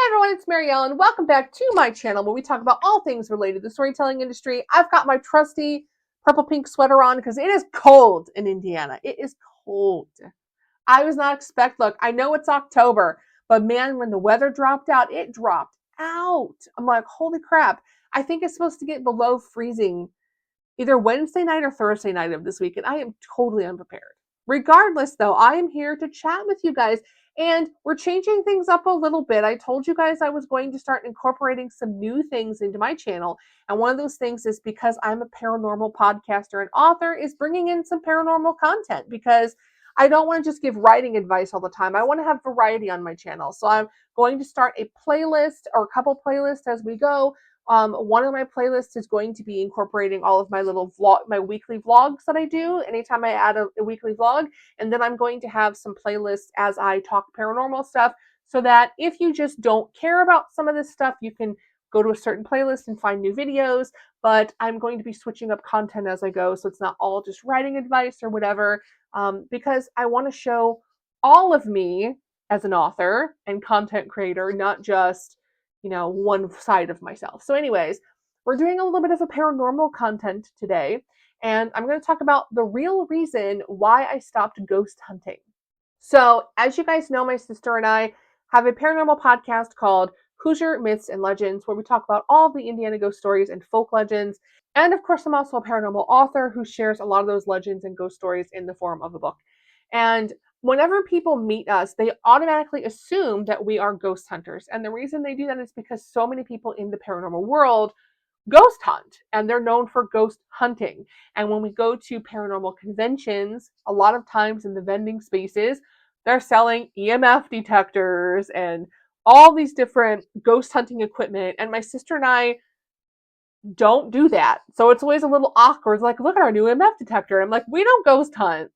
Hi everyone, it's Marielle and welcome back to my channel where we talk about all things related to the storytelling industry. I've got my trusty purple pink sweater on because it is cold in Indiana. It is cold. I was not look, I know it's October, but man, when the weather dropped out, it dropped out. I'm like, holy crap. I think it's supposed to get below freezing either Wednesday night or Thursday night of this week, and I am totally unprepared. Regardless, though, I am here to chat with you guys, and we're changing things up a little bit. I told you guys I was going to start incorporating some new things into my channel, and one of those things is because I'm a paranormal podcaster and author, is bringing in some paranormal content because I don't want to just give writing advice all the time. I want to have variety on my channel. So I'm going to start a playlist or a couple playlists as we go. One of my playlists is going to be incorporating all of my little my weekly vlogs that I do anytime I add a weekly vlog. And then I'm going to have some playlists as I talk paranormal stuff so that if you just don't care about some of this stuff, you can go to a certain playlist and find new videos. But I'm going to be switching up content as I go, so it's not all just writing advice or whatever, because I want to show all of me as an author and content creator, not just one side of myself. So anyways, we're doing a little bit of a paranormal content today, and I'm going to talk about the real reason why I stopped ghost hunting. So as you guys know, my sister and I have a paranormal podcast called Hoosier Myths and Legends, where we talk about all the Indiana ghost stories and folk legends. And of course, I'm also a paranormal author who shares a lot of those legends and ghost stories in the form of a book. And whenever people meet us, they automatically assume that we are ghost hunters. And the reason they do that is because so many people in the paranormal world ghost hunt, and they're known for ghost hunting. And when we go to paranormal conventions, a lot of times in the vending spaces, they're selling EMF detectors and all these different ghost hunting equipment. And my sister and I don't do that. So it's always a little awkward. It's like, look at our new EMF detector. I'm like, we don't ghost hunt.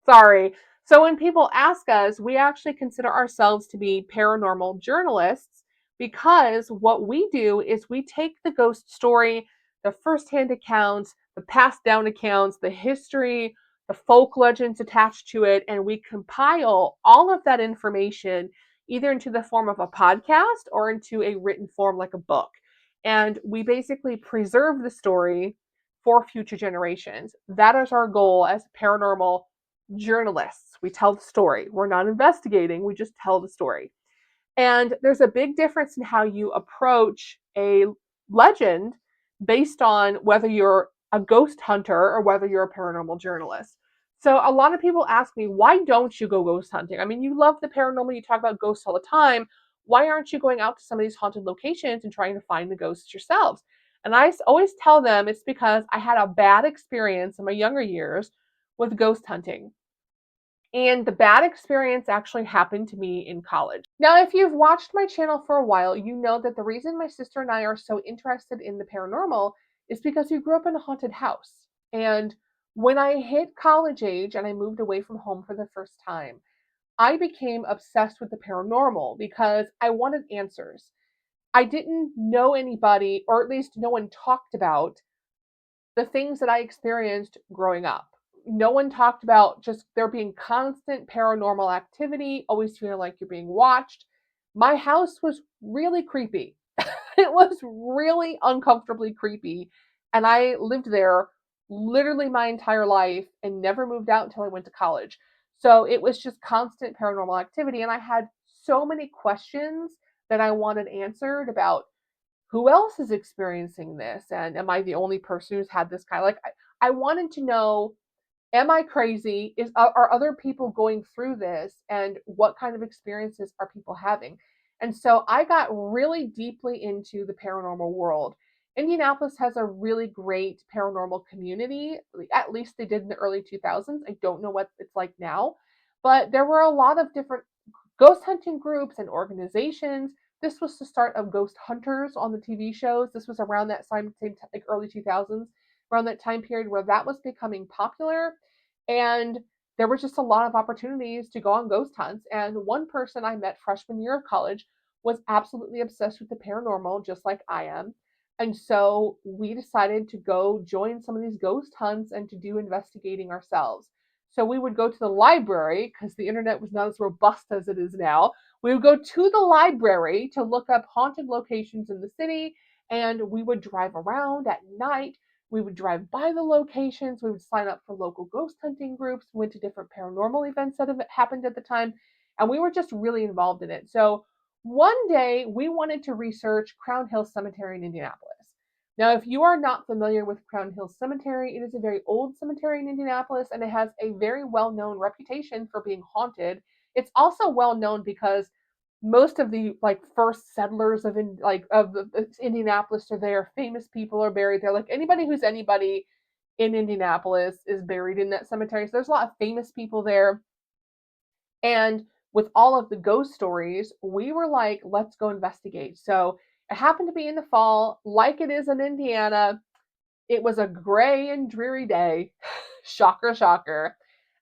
Sorry. So when people ask us, we actually consider ourselves to be paranormal journalists because what we do is we take the ghost story, the firsthand accounts, the passed down accounts, the history, the folk legends attached to it, and we compile all of that information either into the form of a podcast or into a written form like a book. And we basically preserve the story for future generations. That is our goal as paranormal journalists. We tell the story. We're not investigating, we just tell the story. And there's a big difference in how you approach a legend based on whether you're a ghost hunter or whether you're a paranormal journalist. So a lot of people ask me, why don't you go ghost hunting? I mean, you love the paranormal, you talk about ghosts all the time. Why aren't you going out to some of these haunted locations and trying to find the ghosts yourselves? And I always tell them it's because I had a bad experience in my younger years with ghost hunting. And the bad experience actually happened to me in college. Now, if you've watched my channel for a while, you know that the reason my sister and I are so interested in the paranormal is because we grew up in a haunted house. And when I hit college age and I moved away from home for the first time, I became obsessed with the paranormal because I wanted answers. I didn't know anybody, or at least no one talked about the things that I experienced growing up. No one talked about just there being constant paranormal activity, always feeling like you're being watched. My house was really creepy. It was really uncomfortably creepy. And I lived there literally my entire life and never moved out until I went to college. So it was just constant paranormal activity. And I had so many questions that I wanted answered about who else is experiencing this, and am I the only person who's had this kind of I wanted to know, am I crazy? Are other people going through this, and what kind of experiences are people having? And so I got really deeply into the paranormal world. Indianapolis has a really great paranormal community. At least they did in the early 2000s. I don't know what it's like now, but there were a lot of different ghost hunting groups and organizations. This was the start of Ghost Hunters on the TV shows. This was around that same like early 2000s, around that time period where that was becoming popular. And there was just a lot of opportunities to go on ghost hunts. And one person I met freshman year of college was absolutely obsessed with the paranormal, just like I am. And so we decided to go join some of these ghost hunts and to do investigating ourselves. So we would go to the library because the internet was not as robust as it is now. We would go to the library to look up haunted locations in the city, and we would drive around at night. We would drive by the locations. We would sign up for local ghost hunting groups, went to different paranormal events that have happened at the time, and we were just really involved in it. So one day we wanted to research Crown Hill Cemetery in Indianapolis. Now, if you are not familiar with Crown Hill Cemetery, it is a very old cemetery in Indianapolis and it has a very well known reputation for being haunted. It's also well known because most of the like first settlers of Indianapolis are there. Famous people are buried there. Like anybody who's anybody in Indianapolis is buried in that cemetery. So there's a lot of famous people there. And with all of the ghost stories, we were like, let's go investigate. So it happened to be in the fall, like it is in Indiana. It was a gray and dreary day. Shocker, shocker.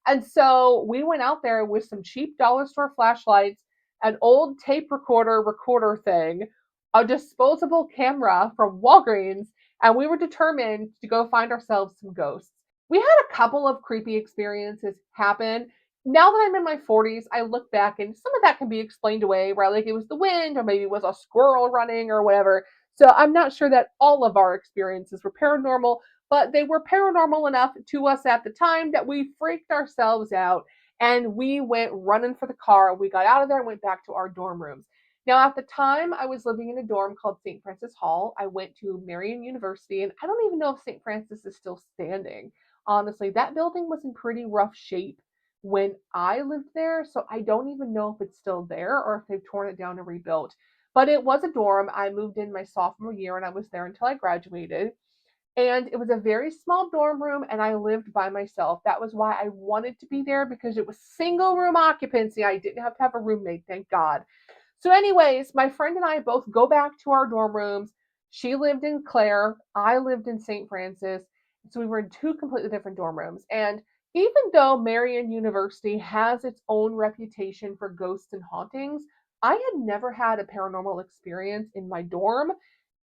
And so we went out there with some cheap dollar store flashlights, an old tape recorder thing, a disposable camera from Walgreens, and we were determined to go find ourselves some ghosts. We had a couple of creepy experiences happen. Now that I'm in my 40s, I look back and some of that can be explained away, right? Like it was the wind, or maybe it was a squirrel running, or whatever. So I'm not sure that all of our experiences were paranormal, but they were paranormal enough to us at the time that we freaked ourselves out and we went running for the car. We got out of there and went back to our dorm rooms. Now, at the time, I was living in a dorm called St. Francis Hall. I went to Marian University, and I don't even know if St. Francis is still standing. Honestly, that building was in pretty rough shape when I lived there, so I don't even know if it's still there or if they've torn it down and rebuilt. But it was a dorm. I moved in my sophomore year and I was there until I graduated. And it was a very small dorm room and I lived by myself. That was why I wanted to be there because it was single room occupancy. I didn't have to have a roommate, thank God. So, anyways, my friend and I both go back to our dorm rooms. She lived in Clare, I lived in St. Francis. So, we were in two completely different dorm rooms. And even though Marian University has its own reputation for ghosts and hauntings, I had never had a paranormal experience in my dorm.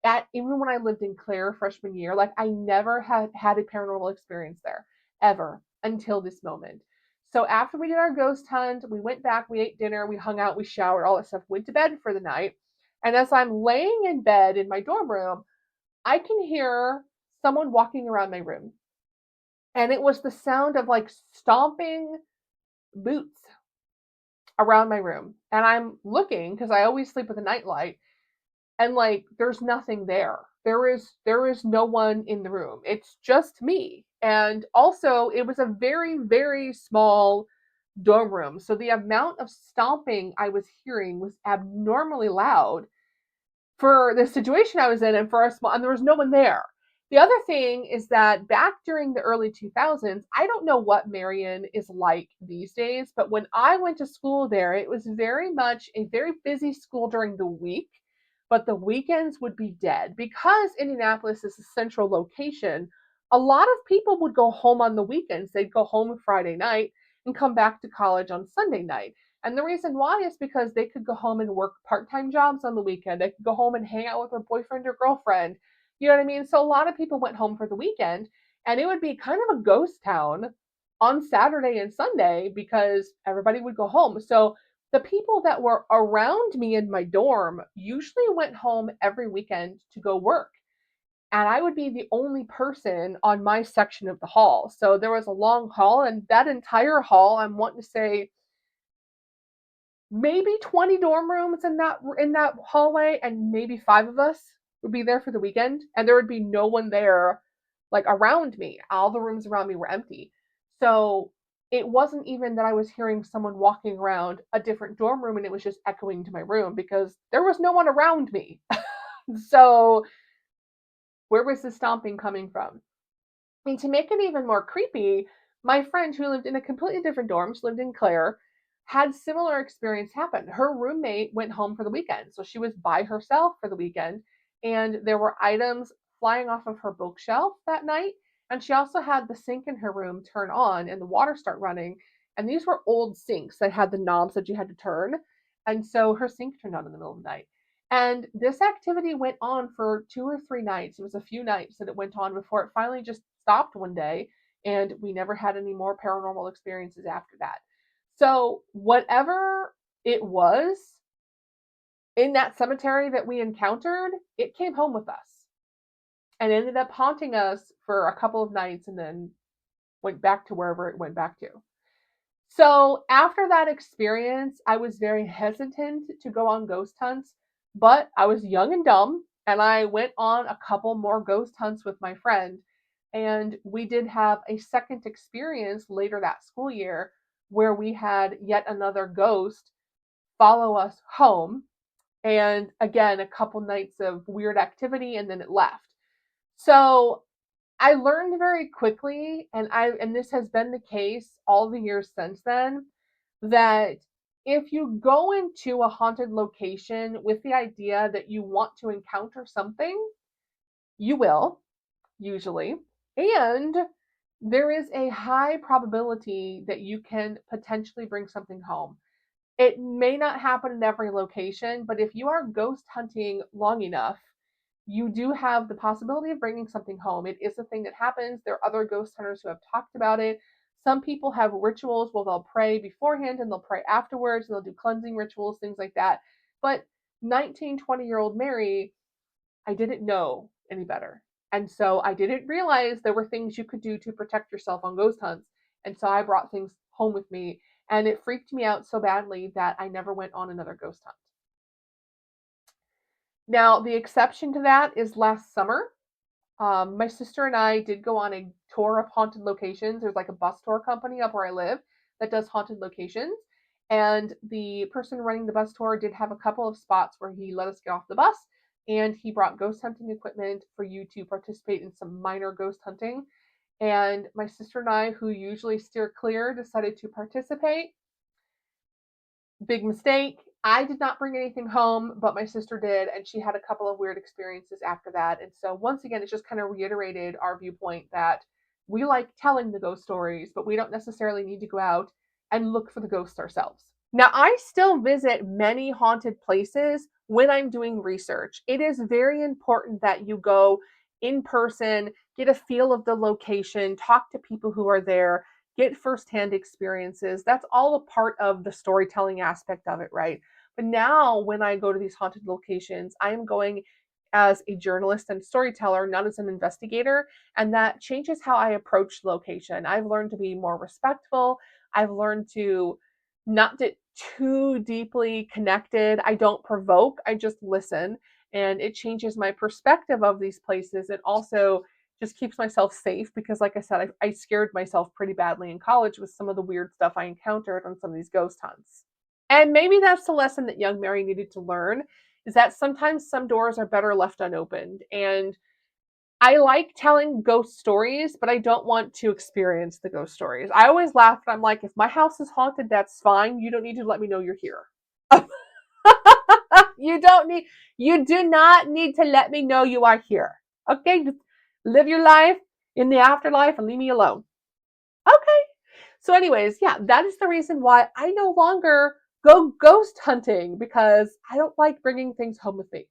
At even when I lived in Clare freshman year, like I never had a paranormal experience there ever until this moment. So after we did our ghost hunt, we went back, we ate dinner, we hung out, we showered, all that stuff, went to bed for the night. And as I'm laying in bed in my dorm room, I can hear someone walking around my room. And it was the sound of like stomping boots around my room. And I'm looking because I always sleep with a nightlight and like there's nothing there. There is no one in the room. It's just me. And also it was a very very small dorm room. So the amount of stomping I was hearing was abnormally loud for the situation I was in and for a small, and there was no one there. The other thing is that back during the early 2000s, I don't know what Marion is like these days, but when I went to school there, it was very much a very busy school during the week, but the weekends would be dead. Because Indianapolis is a central location, a lot of people would go home on the weekends. They'd go home Friday night and come back to college on Sunday night. And the reason why is because they could go home and work part-time jobs on the weekend. They could go home and hang out with their boyfriend or girlfriend. You know what I mean? So a lot of people went home for the weekend and it would be kind of a ghost town on Saturday and Sunday because everybody would go home. So the people that were around me in my dorm usually went home every weekend to go work. And I would be the only person on my section of the hall. So there was a long hall, and that entire hall, I'm wanting to say maybe 20 dorm rooms in that hallway, and maybe 5 of us would be there for the weekend, and there would be no one there like around me. All the rooms around me were empty. So it wasn't even that I was hearing someone walking around a different dorm room and it was just echoing to my room because there was no one around me. So where was the stomping coming from? And to make it even more creepy, my friend who lived in a completely different dorm, she lived in Clare, had similar experience happen. Her roommate went home for the weekend, so she was by herself for the weekend, and there were items flying off of her bookshelf that night. And she also had the sink in her room turn on and the water start running. And these were old sinks that had the knobs that you had to turn. And so her sink turned on in the middle of the night. And this activity went on for 2 or 3 nights. It was a few nights that it went on before it finally just stopped one day. and we never had any more paranormal experiences after that. So, whatever it was in that cemetery that we encountered, it came home with us and ended up haunting us for a couple of nights and then went back to wherever it went back to. So after that experience, I was very hesitant to go on ghost hunts, but I was young and dumb, and I went on a couple more ghost hunts with my friend. And we did have a second experience later that school year where we had yet another ghost follow us home. And again, a couple nights of weird activity, and then it left. So I learned very quickly, and this has been the case all the years since then, that if you go into a haunted location with the idea that you want to encounter something, you will, usually. And there is a high probability that you can potentially bring something home. It may not happen in every location, but if you are ghost hunting long enough, you do have the possibility of bringing something home. It is a thing that happens. There are other ghost hunters who have talked about it. Some people have rituals where they'll pray beforehand and they'll pray afterwards, and they'll do cleansing rituals, things like that. But 19, 20-year-old Mary, I didn't know any better. And so I didn't realize there were things you could do to protect yourself on ghost hunts. And so I brought things home with me, and it freaked me out so badly that I never went on another ghost hunt. Now, the exception to that is last summer. My sister and I did go on a tour of haunted locations. There's like a bus tour company up where I live that does haunted locations. And the person running the bus tour did have a couple of spots where he let us get off the bus, and he brought ghost hunting equipment for you to participate in some minor ghost hunting. And my sister and I, who usually steer clear, decided to participate. Big mistake. I did not bring anything home, but my sister did, and she had a couple of weird experiences after that. And so, once again, it just kind of reiterated our viewpoint that we like telling the ghost stories, but we don't necessarily need to go out and look for the ghosts ourselves. Now, I still visit many haunted places when I'm doing research. It is very important that you go in person, get a feel of the location, talk to people who are there, get firsthand experiences. That's all a part of the storytelling aspect of it, right? But now, when I go to these haunted locations, I am going as a journalist and storyteller, not as an investigator. And that changes how I approach the location. I've learned to be more respectful. I've learned to not get too deeply connected. I don't provoke, I just listen. And it changes my perspective of these places. It also just keeps myself safe because, like I said, I scared myself pretty badly in college with some of the weird stuff I encountered on some of these ghost hunts. And maybe that's the lesson that young Mary needed to learn, is that sometimes some doors are better left unopened. And I like telling ghost stories, but I don't want to experience the ghost stories. I always laugh and I'm like, if my house is haunted, that's fine. You don't need to let me know you're here. you don't need you do not need to let me know you are here. Okay? Just live your life in the afterlife and leave me alone. Okay. So anyways, yeah, that is the reason why I no longer go ghost hunting, because I don't like bringing things home with me.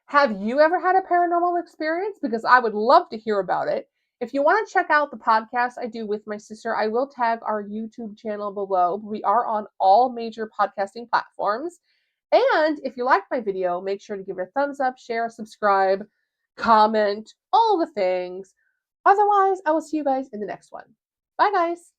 Have you ever had a paranormal experience? Because I would love to hear about it. If you want to check out the podcast I do with my sister, I will tag our YouTube channel below. We are on all major podcasting platforms. And if you like my video, make sure to give it a thumbs up, share, subscribe, comment, all the things. Otherwise, I will see you guys in the next one. Bye, guys.